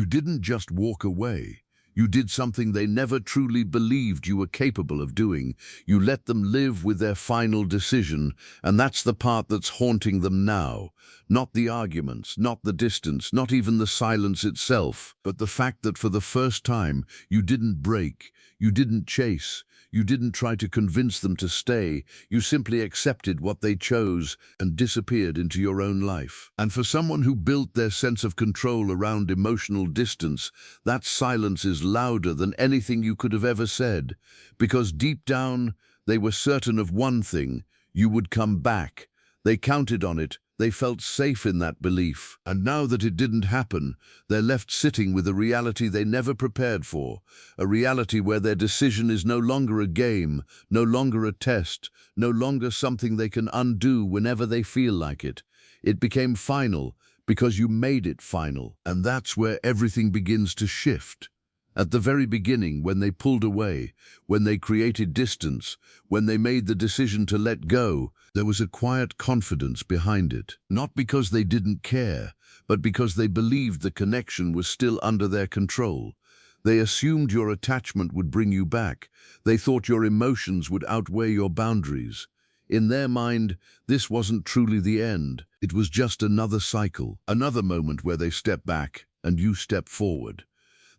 didn't just walk away. You did something they never truly believed you were capable of doing. You let them live with their final decision, and that's the part that's haunting them now. Not the arguments, not the distance, not even the silence itself, but the fact that for the first time, you didn't break, you didn't chase, you didn't try to convince them to stay. You simply accepted what they chose and disappeared into your own life. And for someone who built their sense of control around emotional distance, that silence is louder than anything you could have ever said. Because deep down, they were certain of one thing: you would come back. They counted on it. They felt safe in that belief. And now that it didn't happen, they're left sitting with a reality they never prepared for. A reality where their decision is no longer a game, no longer a test, no longer something they can undo whenever they feel like it. It became final because you made it final. And that's where everything begins to shift. At the very beginning, when they pulled away, when they created distance, when they made the decision to let go, there was a quiet confidence behind it. Not because they didn't care, but because they believed the connection was still under their control. They assumed your attachment would bring you back. They thought your emotions would outweigh your boundaries. In their mind, this wasn't truly the end. It was just another cycle, another moment where they step back and you step forward.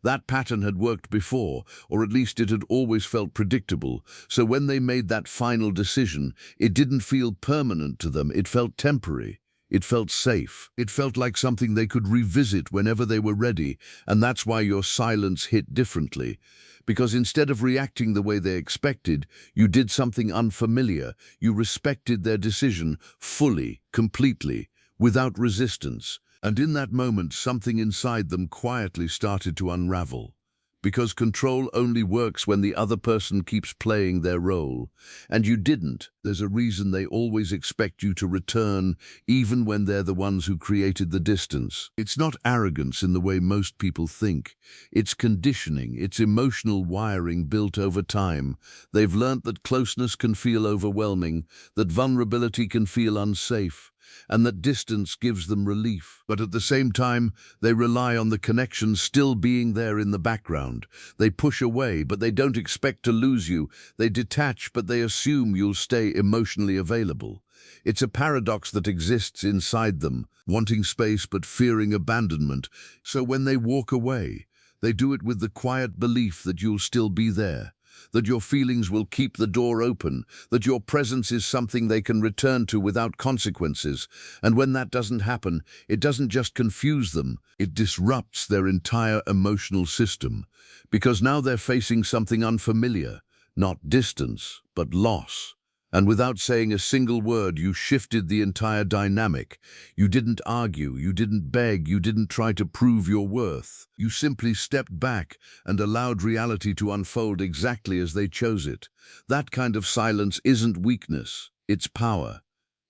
That pattern had worked before, or at least it had always felt predictable, so when they made that final decision, it didn't feel permanent to them, it felt temporary. It felt safe. It felt like something they could revisit whenever they were ready, and that's why your silence hit differently. Because instead of reacting the way they expected, you did something unfamiliar. You respected their decision fully, completely, without resistance. And in that moment, something inside them quietly started to unravel. Because control only works when the other person keeps playing their role. And you didn't. There's a reason they always expect you to return, even when they're the ones who created the distance. It's not arrogance in the way most people think. It's conditioning, it's emotional wiring built over time. They've learnt that closeness can feel overwhelming, that vulnerability can feel unsafe, and that distance gives them relief. But at the same time, they rely on the connection still being there in the background. They push away, but they don't expect to lose you. They detach, but they assume you'll stay emotionally available. It's a paradox that exists inside them, wanting space but fearing abandonment. So when they walk away, they do it with the quiet belief that you'll still be there, that your feelings will keep the door open, that your presence is something they can return to without consequences. And when that doesn't happen, it doesn't just confuse them, it disrupts their entire emotional system. Because now they're facing something unfamiliar, not distance, but loss. And without saying a single word, you shifted the entire dynamic. You didn't argue, you didn't beg, you didn't try to prove your worth. You simply stepped back and allowed reality to unfold exactly as they chose it. That kind of silence isn't weakness, it's power.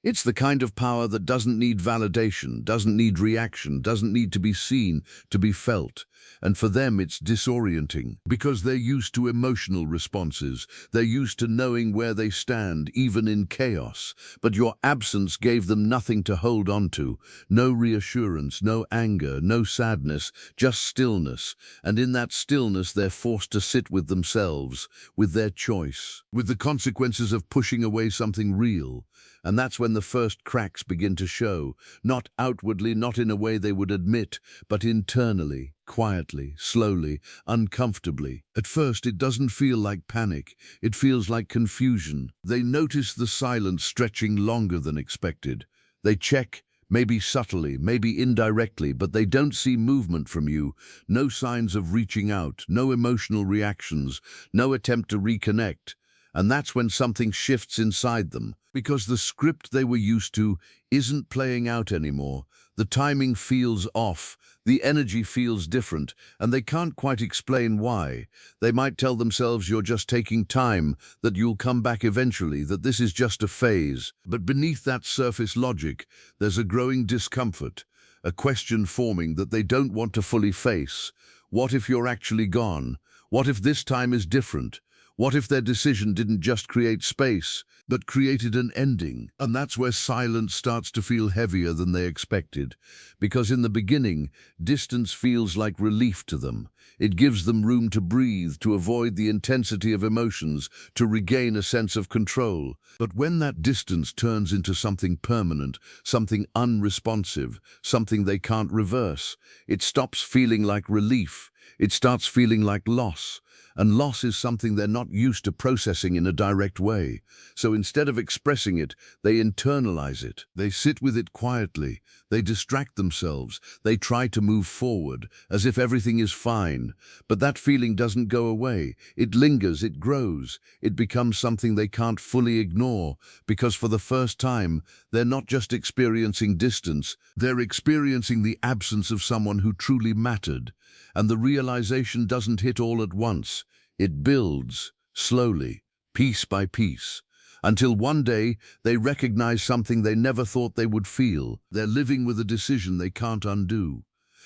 It's the kind of power that doesn't need validation, doesn't need reaction, doesn't need to be seen, to be felt. And for them, it's disorienting because they're used to emotional responses. They're used to knowing where they stand, even in chaos. But your absence gave them nothing to hold on to. No reassurance, no anger, no sadness, just stillness. And in that stillness, they're forced to sit with themselves, with their choice, with the consequences of pushing away something real. And that's when the first cracks begin to show, not outwardly, not in a way they would admit, but internally, quietly, slowly, uncomfortably. At first, it doesn't feel like panic. It feels like confusion. They notice the silence stretching longer than expected. They check, maybe subtly, maybe indirectly, but they don't see movement from you. No signs of reaching out, no emotional reactions, no attempt to reconnect. And that's when something shifts inside them. Because the script they were used to isn't playing out anymore. The timing feels off, the energy feels different, and they can't quite explain why. They might tell themselves you're just taking time, that you'll come back eventually, that this is just a phase. But beneath that surface logic, there's a growing discomfort, a question forming that they don't want to fully face. What if you're actually gone? What if this time is different? What if their decision didn't just create space, but created an ending? And that's where silence starts to feel heavier than they expected. Because in the beginning, distance feels like relief to them. It gives them room to breathe, to avoid the intensity of emotions, to regain a sense of control. But when that distance turns into something permanent, something unresponsive, something they can't reverse, it stops feeling like relief. It starts feeling like loss. And loss is something they're not used to processing in a direct way. So instead of expressing it, they internalize it. They sit with it quietly. They distract themselves. They try to move forward, as if everything is fine. But that feeling doesn't go away. It lingers, it grows. It becomes something they can't fully ignore, because for the first time, they're not just experiencing distance, they're experiencing the absence of someone who truly mattered. And the realization doesn't hit all at once. It builds, slowly, piece by piece, until one day they recognize something they never thought they would feel. They're living with a decision they can't undo.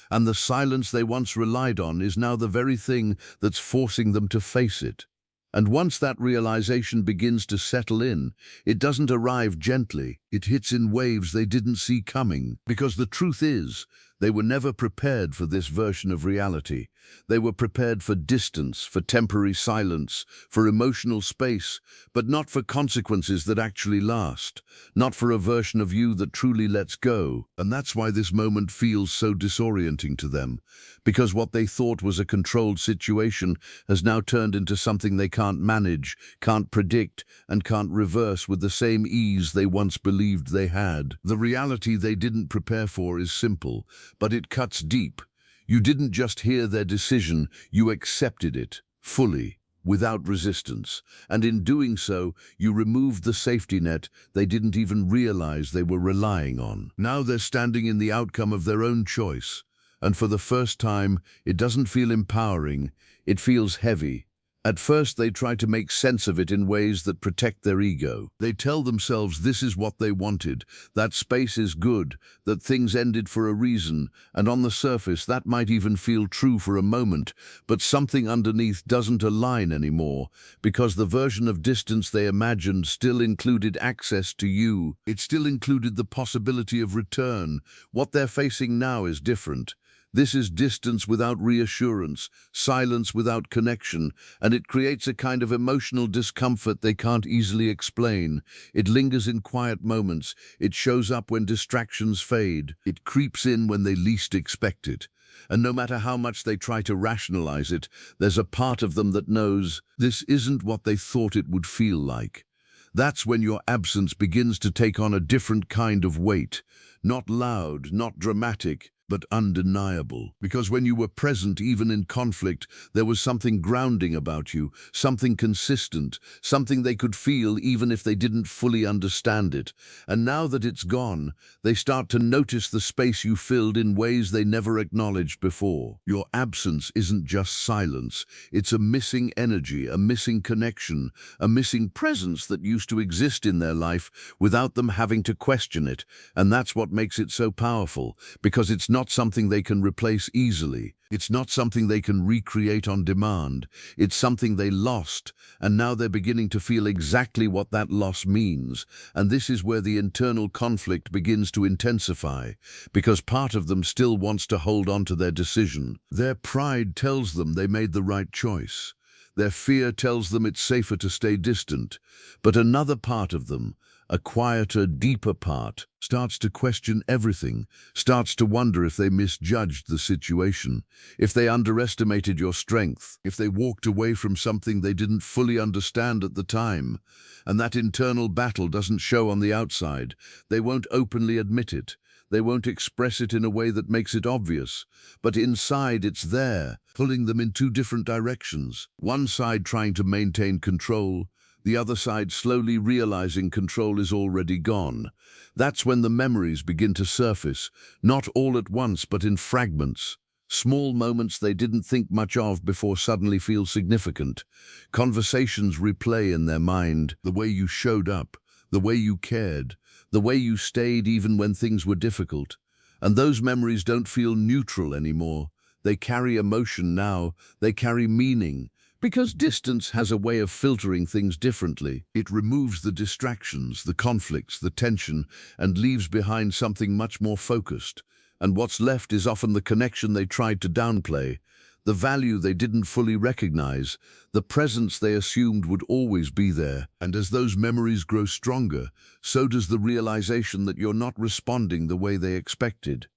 And the silence they once relied on is now the very thing that's forcing them to face it. And once that realization begins to settle in, it doesn't arrive gently. It hits in waves they didn't see coming. Because the truth is, they were never prepared for this version of reality. They were prepared for distance, for temporary silence, for emotional space, but not for consequences that actually last, not for a version of you that truly lets go. And that's why this moment feels so disorienting to them, because what they thought was a controlled situation has now turned into something they can't manage, can't predict, and can't reverse with the same ease they once believed they had. The reality they didn't prepare for is simple, but it cuts deep. You didn't just hear their decision, you accepted it, fully, without resistance. And in doing so, you removed the safety net they didn't even realize they were relying on. Now they're standing in the outcome of their own choice. And for the first time, it doesn't feel empowering, it feels heavy. At first, they try to make sense of it in ways that protect their ego. They tell themselves this is what they wanted, that space is good, that things ended for a reason, and on the surface that might even feel true for a moment, but something underneath doesn't align anymore, because the version of distance they imagined still included access to you. It still included the possibility of return. What they're facing now is different. This is distance without reassurance, silence without connection, and it creates a kind of emotional discomfort they can't easily explain. It lingers in quiet moments. It shows up when distractions fade. It creeps in when they least expect it. And no matter how much they try to rationalize it, there's a part of them that knows this isn't what they thought it would feel like. That's when your absence begins to take on a different kind of weight. Not loud, not dramatic, but undeniable. Because when you were present, even in conflict, there was something grounding about you, something consistent, something they could feel even if they didn't fully understand it. And now that it's gone, they start to notice the space you filled in ways they never acknowledged before. Your absence isn't just silence. It's a missing energy, a missing connection, a missing presence that used to exist in their life without them having to question it. And that's what makes it so powerful, because it's not something they can replace easily. It's not something they can recreate on demand. It's something they lost, and now they're beginning to feel exactly what that loss means. And this is where the internal conflict begins to intensify, because part of them still wants to hold on to their decision. Their pride tells them they made the right choice. Their fear tells them it's safer to stay distant. But another part of them, a quieter, deeper part, starts to question everything, starts to wonder if they misjudged the situation, if they underestimated your strength, if they walked away from something they didn't fully understand at the time. And that internal battle doesn't show on the outside. They won't openly admit it. They won't express it in a way that makes it obvious. But inside it's there, pulling them in two different directions. One side trying to maintain control, the other side slowly realizing control is already gone. That's when the memories begin to surface, not all at once but in fragments. Small moments they didn't think much of before suddenly feel significant. Conversations replay in their mind, the way you showed up, the way you cared, the way you stayed even when things were difficult. And those memories don't feel neutral anymore. They carry emotion now, they carry meaning, Because distance has a way of filtering things differently. It removes the distractions, the conflicts, the tension, and leaves behind something much more focused. And what's left is often the connection they tried to downplay, the value they didn't fully recognize, the presence they assumed would always be there. And as those memories grow stronger, so does the realization that you're not responding the way they expected.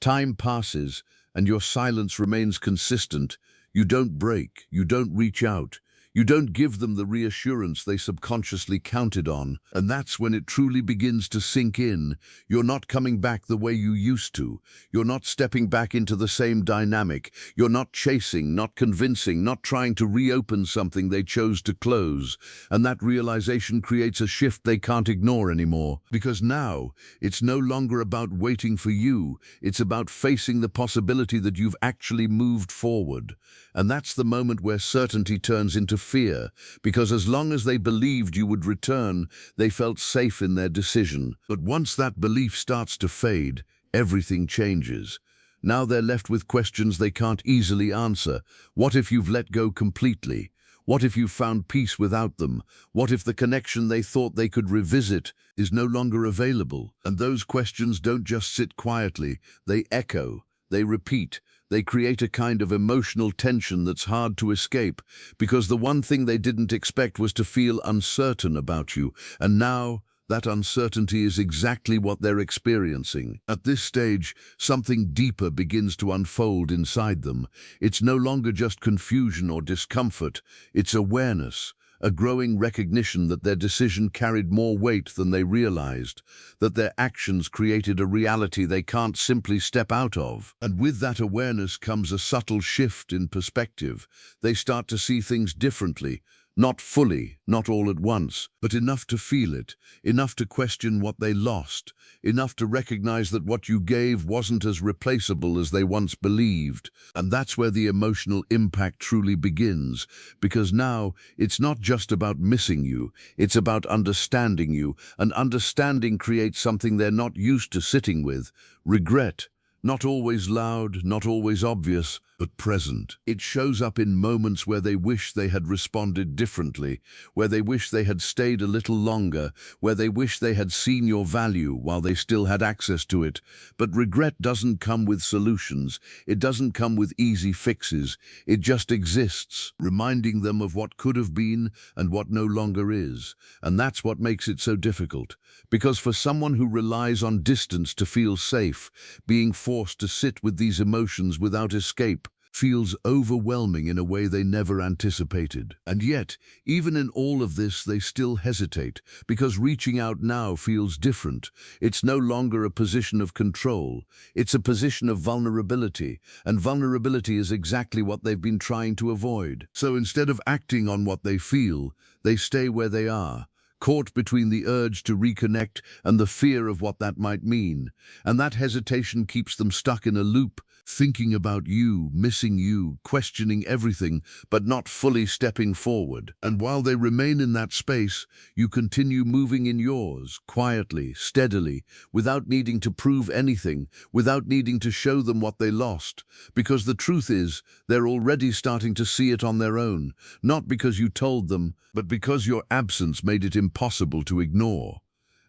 Time passes, and your silence remains consistent. You don't break, you don't reach out, you don't give them the reassurance they subconsciously counted on. And that's when it truly begins to sink in. You're not coming back the way you used to. You're not stepping back into the same dynamic. You're not chasing, not convincing, not trying to reopen something they chose to close. And that realization creates a shift they can't ignore anymore. Because now, it's no longer about waiting for you. It's about facing the possibility that you've actually moved forward. And that's the moment where certainty turns into fear, because as long as they believed you would return, they felt safe in their decision. But once that belief starts to fade, everything changes. Now they're left with questions they can't easily answer. What if you've let go completely? What if you've found peace without them? What if the connection they thought they could revisit is no longer available? And those questions don't just sit quietly, they echo, they repeat. They create a kind of emotional tension that's hard to escape, because the one thing they didn't expect was to feel uncertain about you, and now that uncertainty is exactly what they're experiencing. At this stage, something deeper begins to unfold inside them. It's no longer just confusion or discomfort, it's awareness. A growing recognition that their decision carried more weight than they realized, that their actions created a reality they can't simply step out of. And with that awareness comes a subtle shift in perspective. They start to see things differently, not fully, not all at once, but enough to feel it, enough to question what they lost, enough to recognize that what you gave wasn't as replaceable as they once believed. And that's where the emotional impact truly begins, because now it's not just about missing you, it's about understanding you, and understanding creates something they're not used to sitting with: regret. Not always loud, not always obvious, but present. It shows up in moments where they wish they had responded differently, where they wish they had stayed a little longer, where they wish they had seen your value while they still had access to it. But regret doesn't come with solutions. It doesn't come with easy fixes. It just exists, reminding them of what could have been and what no longer is. And that's what makes it so difficult. Because for someone who relies on distance to feel safe, being forced to sit with these emotions without escape feels overwhelming in a way they never anticipated. And yet, even in all of this, they still hesitate, because reaching out now feels different. It's no longer a position of control. It's a position of vulnerability, and vulnerability is exactly what they've been trying to avoid. So instead of acting on what they feel, they stay where they are, caught between the urge to reconnect and the fear of what that might mean. And that hesitation keeps them stuck in a loop, thinking about you, missing you, questioning everything, but not fully stepping forward. And while they remain in that space, you continue moving in yours, quietly, steadily, without needing to prove anything, without needing to show them what they lost. Because the truth is, they're already starting to see it on their own, not because you told them, but because your absence made it impossible to ignore.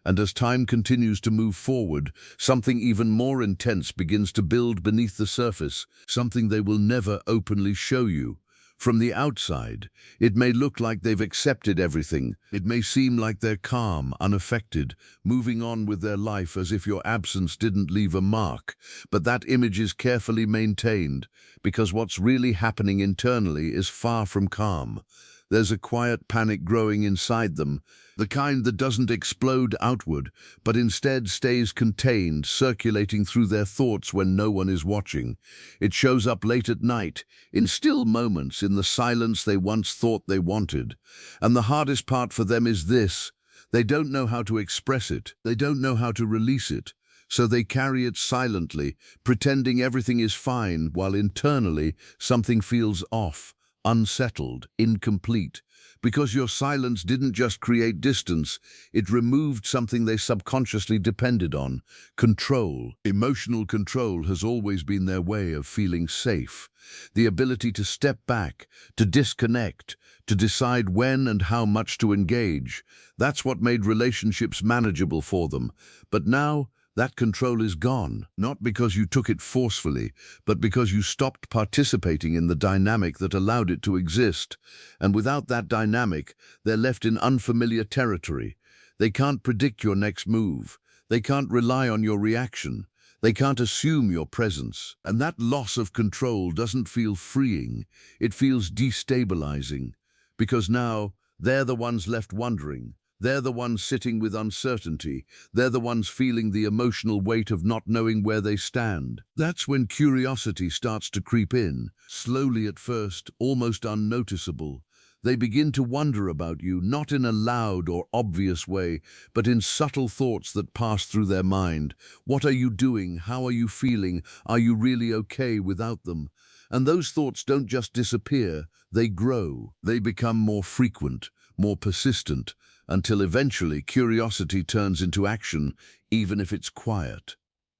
And as time continues to move forward, something even more intense begins to build beneath the surface, something they will never openly show you. From the outside, it may look like they've accepted everything. It may seem like they're calm, unaffected, moving on with their life as if your absence didn't leave a mark. But that image is carefully maintained, because what's really happening internally is far from calm. There's a quiet panic growing inside them, the kind that doesn't explode outward, but instead stays contained, circulating through their thoughts when no one is watching. It shows up late at night, in still moments, in the silence they once thought they wanted. And the hardest part for them is this: they don't know how to express it, they don't know how to release it. So they carry it silently, pretending everything is fine, while internally something feels off. unsettled, incomplete, because your silence didn't just create distance, it removed something they subconsciously depended on: control. Emotional control has always been their way of feeling safe. The ability to step back, to disconnect, to decide when and how much to engage. That's what made relationships manageable for them. But now, that control is gone, not because you took it forcefully, but because you stopped participating in the dynamic that allowed it to exist. And without that dynamic, they're left in unfamiliar territory. They can't predict your next move. They can't rely on your reaction. They can't assume your presence. And that loss of control doesn't feel freeing. It feels destabilizing. Because now, they're the ones left wondering. They're the ones sitting with uncertainty. They're the ones feeling the emotional weight of not knowing where they stand. That's when curiosity starts to creep in, slowly at first, almost unnoticeable. They begin to wonder about you, not in a loud or obvious way, but in subtle thoughts that pass through their mind. What are you doing? How are you feeling? Are you really okay without them? And those thoughts don't just disappear, they grow. They become more frequent, more persistent, until eventually curiosity turns into action, even if it's quiet.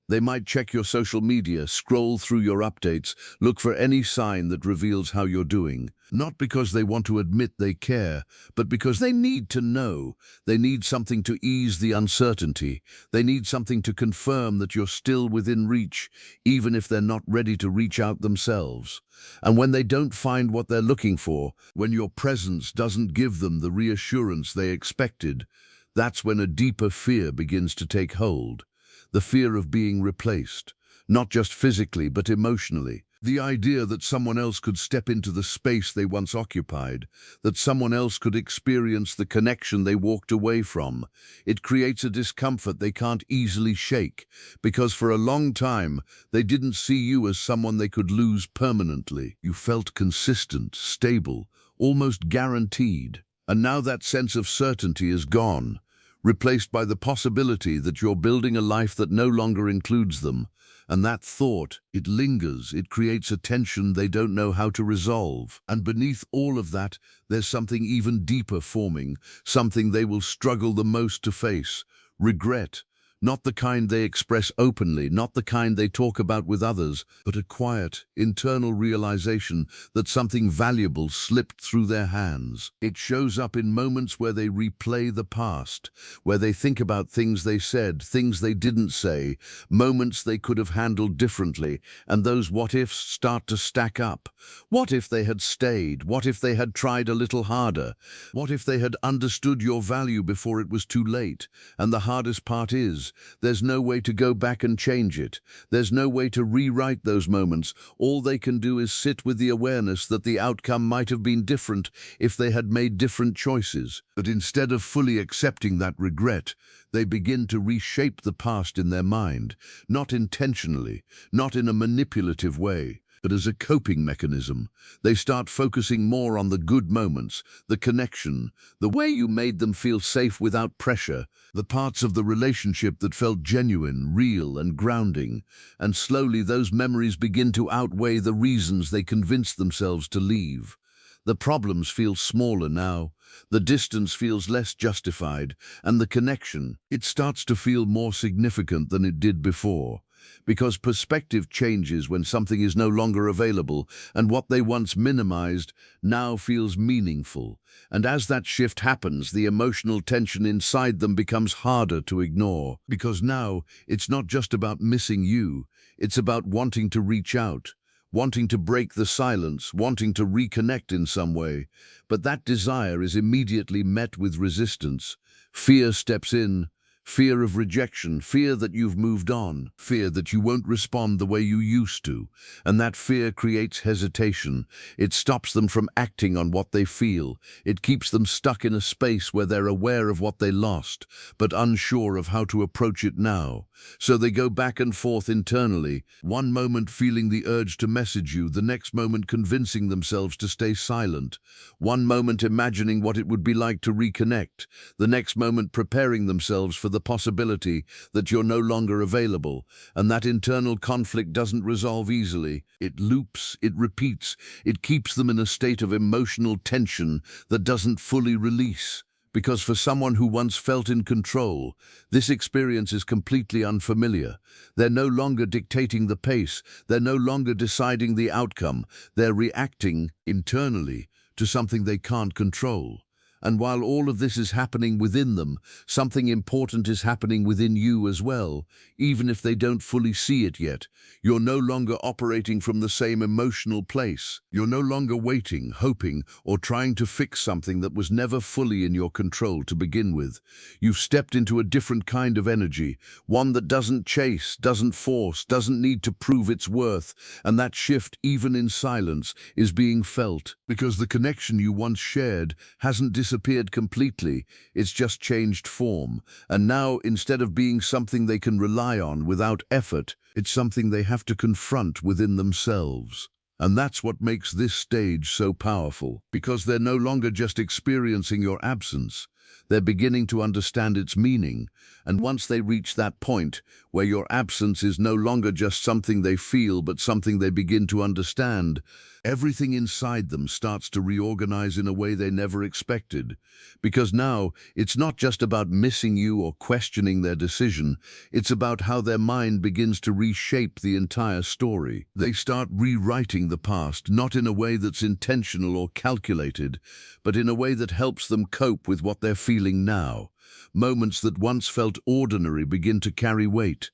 They might check your social media, scroll through your updates, look for any sign that reveals how you're doing. Not because they want to admit they care, but because they need to know. They need something to ease the uncertainty. They need something to confirm that you're still within reach, even if they're not ready to reach out themselves. And when they don't find what they're looking for, when your presence doesn't give them the reassurance they expected, that's when a deeper fear begins to take hold. The fear of being replaced, not just physically but emotionally. The idea that someone else could step into the space they once occupied, that someone else could experience the connection they walked away from. It creates a discomfort they can't easily shake, because for a long time they didn't see you as someone they could lose permanently. You felt consistent, stable, almost guaranteed. And now that sense of certainty is gone, replaced by the possibility that you're building a life that no longer includes them. And that thought, it lingers, it creates a tension they don't know how to resolve. And beneath all of that, there's something even deeper forming, something they will struggle the most to face: regret. Not the kind they express openly, not the kind they talk about with others, but a quiet, internal realization that something valuable slipped through their hands. It shows up in moments where they replay the past, where they think about things they said, things they didn't say, moments they could have handled differently, and those what-ifs start to stack up. What if they had stayed? What if they had tried a little harder? What if they had understood your value before it was too late? And the hardest part is, there's no way to go back and change it. There's no way to rewrite those moments. All they can do is sit with the awareness that the outcome might have been different if they had made different choices. But instead of fully accepting that regret, they begin to reshape the past in their mind, not intentionally, not in a manipulative way, but as a coping mechanism. They start focusing more on the good moments, the connection, the way you made them feel safe without pressure, the parts of the relationship that felt genuine, real, and grounding. And slowly those memories begin to outweigh the reasons they convinced themselves to leave. The problems feel smaller now, the distance feels less justified, and the connection, it starts to feel more significant than it did before. Because perspective changes when something is no longer available, and what they once minimized now feels meaningful. And as that shift happens, the emotional tension inside them becomes harder to ignore. Because now, it's not just about missing you, it's about wanting to reach out, wanting to break the silence, wanting to reconnect in some way. But that desire is immediately met with resistance. Fear steps in. Fear of rejection, fear that you've moved on, fear that you won't respond the way you used to. And that fear creates hesitation. It stops them from acting on what they feel. It keeps them stuck in a space where they're aware of what they lost, but unsure of how to approach it now. So they go back and forth internally, one moment feeling the urge to message you, the next moment convincing themselves to stay silent. One moment imagining what it would be like to reconnect, the next moment preparing themselves for the the possibility that you're no longer available, and that internal conflict doesn't resolve easily. It loops, it repeats, it keeps them in a state of emotional tension that doesn't fully release. Because for someone who once felt in control, this experience is completely unfamiliar. They're no longer dictating the pace, they're no longer deciding the outcome, they're reacting internally to something they can't control. And while all of this is happening within them, something important is happening within you as well, even if they don't fully see it yet. You're no longer operating from the same emotional place. You're no longer waiting, hoping, or trying to fix something that was never fully in your control to begin with. You've stepped into a different kind of energy, one that doesn't chase, doesn't force, doesn't need to prove its worth, and that shift, even in silence, is being felt, because the connection you once shared hasn't disappeared completely, it's just changed form, and now, instead of being something they can rely on without effort, it's something they have to confront within themselves. And that's what makes this stage so powerful, because they're no longer just experiencing your absence, they're beginning to understand its meaning. And once they reach that point where your absence is no longer just something they feel but something they begin to understand, everything inside them starts to reorganize in a way they never expected. Because now, it's not just about missing you or questioning their decision, it's about how their mind begins to reshape the entire story. They start rewriting the past, not in a way that's intentional or calculated, but in a way that helps them cope with what they're feeling now. Moments that once felt ordinary begin to carry weight.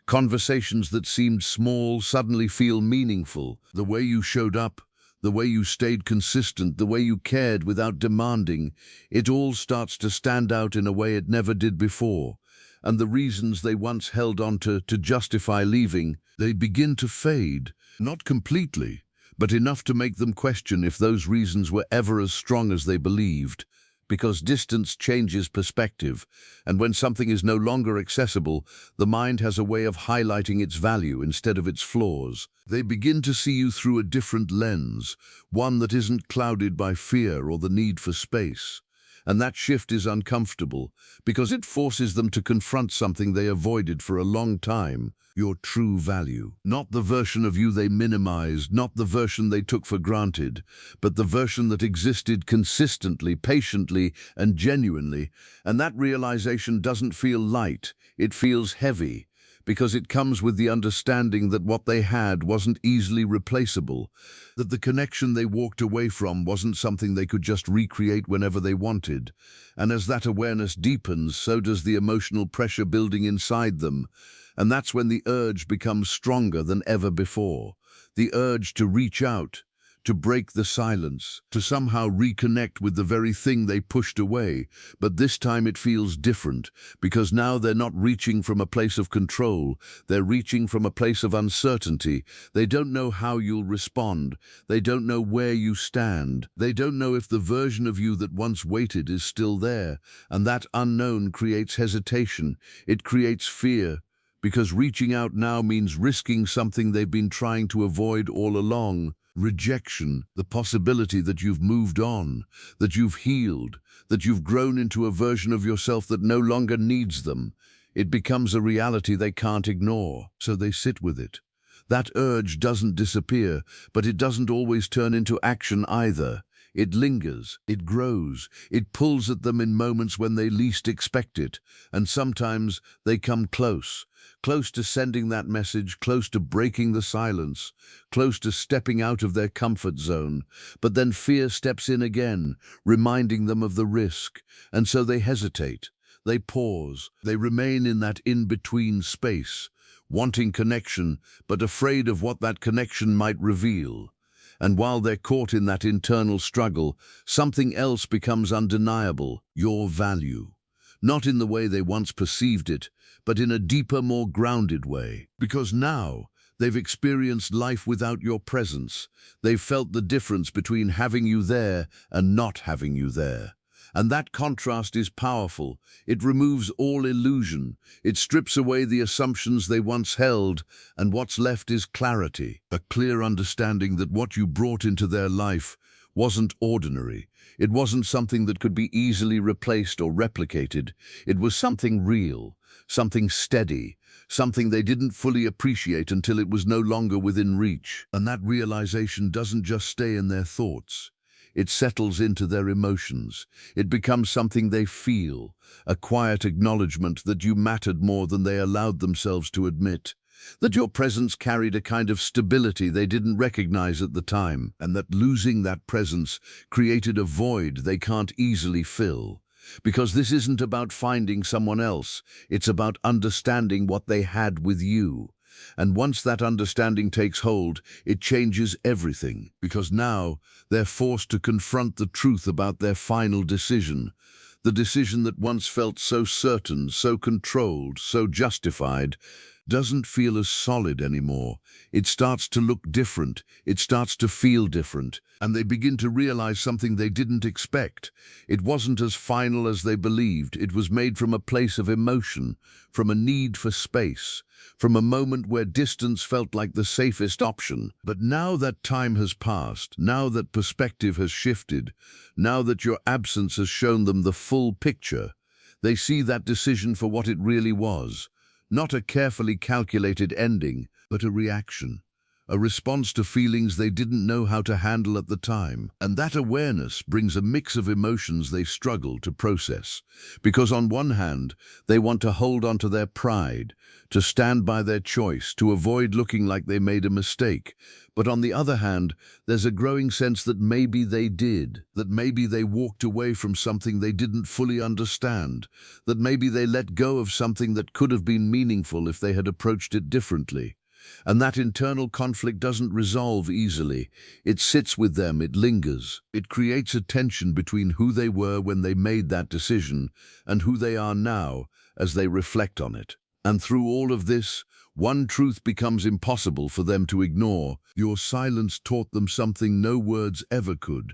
Conversations that seemed small suddenly feel meaningful. The way you showed up, the way you stayed consistent, the way you cared without demanding, it all starts to stand out in a way it never did before. And the reasons they once held on to justify leaving, they begin to fade. Not completely, but enough to make them question if those reasons were ever as strong as they believed. Because distance changes perspective, and when something is no longer accessible, the mind has a way of highlighting its value instead of its flaws. They begin to see you through a different lens, one that isn't clouded by fear or the need for space. And that shift is uncomfortable, because it forces them to confront something they avoided for a long time: your true value. Not the version of you they minimized, not the version they took for granted, but the version that existed consistently, patiently, and genuinely. And that realization doesn't feel light, it feels heavy, because it comes with the understanding that what they had wasn't easily replaceable, that the connection they walked away from wasn't something they could just recreate whenever they wanted. And as that awareness deepens, so does the emotional pressure building inside them. And that's when the urge becomes stronger than ever before. The urge to reach out, to break the silence, to somehow reconnect with the very thing they pushed away. But this time it feels different, because now they're not reaching from a place of control, they're reaching from a place of uncertainty. They don't know how you'll respond, they don't know where you stand, they don't know if the version of you that once waited is still there, and that unknown creates hesitation, it creates fear. Because reaching out now means risking something they've been trying to avoid all along. Rejection, the possibility that you've moved on, that you've healed, that you've grown into a version of yourself that no longer needs them. It becomes a reality they can't ignore, so they sit with it. That urge doesn't disappear, but it doesn't always turn into action either. It lingers, it grows, it pulls at them in moments when they least expect it, and sometimes they come close to sending that message, close to breaking the silence, close to stepping out of their comfort zone. But then fear steps in again, reminding them of the risk, and so they hesitate, they pause, they remain in that in-between space, wanting connection, but afraid of what that connection might reveal. And while they're caught in that internal struggle, something else becomes undeniable: your value. Not in the way they once perceived it, but in a deeper, more grounded way. Because now, they've experienced life without your presence. They've felt the difference between having you there and not having you there. And that contrast is powerful. It removes all illusion. It strips away the assumptions they once held, and what's left is clarity. A clear understanding that what you brought into their life wasn't ordinary. It wasn't something that could be easily replaced or replicated. It was something real, something steady, something they didn't fully appreciate until it was no longer within reach. And that realization doesn't just stay in their thoughts. It settles into their emotions. It becomes something they feel, a quiet acknowledgement that you mattered more than they allowed themselves to admit, that your presence carried a kind of stability they didn't recognize at the time, and that losing that presence created a void they can't easily fill. Because this isn't about finding someone else, it's about understanding what they had with you. And once that understanding takes hold, it changes everything, because now they're forced to confront the truth about their final decision. The decision that once felt so certain, so controlled, so justified, doesn't feel as solid anymore. It starts to look different, it starts to feel different, and they begin to realize something they didn't expect. It wasn't as final as they believed. It was made from a place of emotion, from a need for space, from a moment where distance felt like the safest option. But now that time has passed, now that perspective has shifted, now that your absence has shown them the full picture, they see that decision for what it really was. Not a carefully calculated ending, but a reaction, a response to feelings they didn't know how to handle at the time. And that awareness brings a mix of emotions they struggle to process. Because on one hand, they want to hold on to their pride, to stand by their choice, to avoid looking like they made a mistake. But on the other hand, there's a growing sense that maybe they did, that maybe they walked away from something they didn't fully understand, that maybe they let go of something that could have been meaningful if they had approached it differently. And that internal conflict doesn't resolve easily. It sits with them, it lingers. It creates a tension between who they were when they made that decision and who they are now as they reflect on it. And through all of this, one truth becomes impossible for them to ignore. Your silence taught them something no words ever could.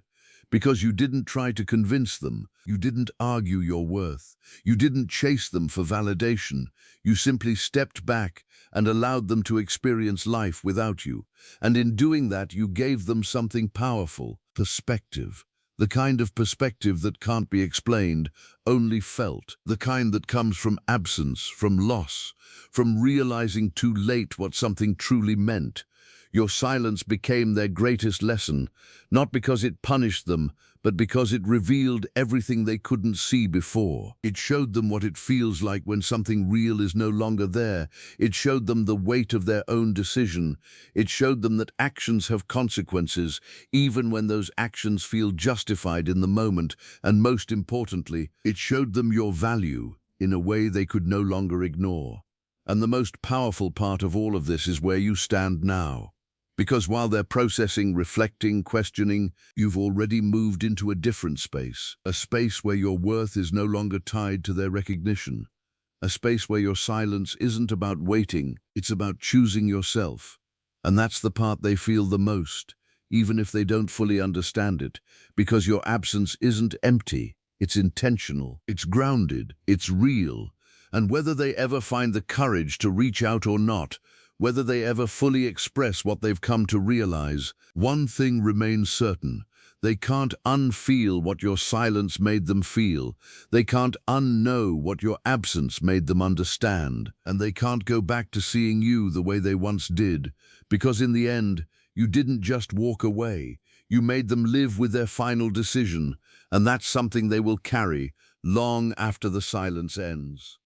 Because you didn't try to convince them, you didn't argue your worth, you didn't chase them for validation, you simply stepped back and allowed them to experience life without you. And in doing that, you gave them something powerful: perspective. The kind of perspective that can't be explained, only felt. The kind that comes from absence, from loss, from realizing too late what something truly meant. Your silence became their greatest lesson, not because it punished them, but because it revealed everything they couldn't see before. It showed them what it feels like when something real is no longer there. It showed them the weight of their own decision. It showed them that actions have consequences, even when those actions feel justified in the moment. And most importantly, it showed them your value in a way they could no longer ignore. And the most powerful part of all of this is where you stand now. Because while they're processing, reflecting, questioning, you've already moved into a different space, a space where your worth is no longer tied to their recognition, a space where your silence isn't about waiting, it's about choosing yourself. And that's the part they feel the most, even if they don't fully understand it, because your absence isn't empty, it's intentional, it's grounded, it's real. And whether they ever find the courage to reach out or not, whether they ever fully express what they've come to realize, one thing remains certain: they can't unfeel what your silence made them feel. They can't unknow what your absence made them understand. And they can't go back to seeing you the way they once did, because in the end, you didn't just walk away. You made them live with their final decision, and that's something they will carry long after the silence ends.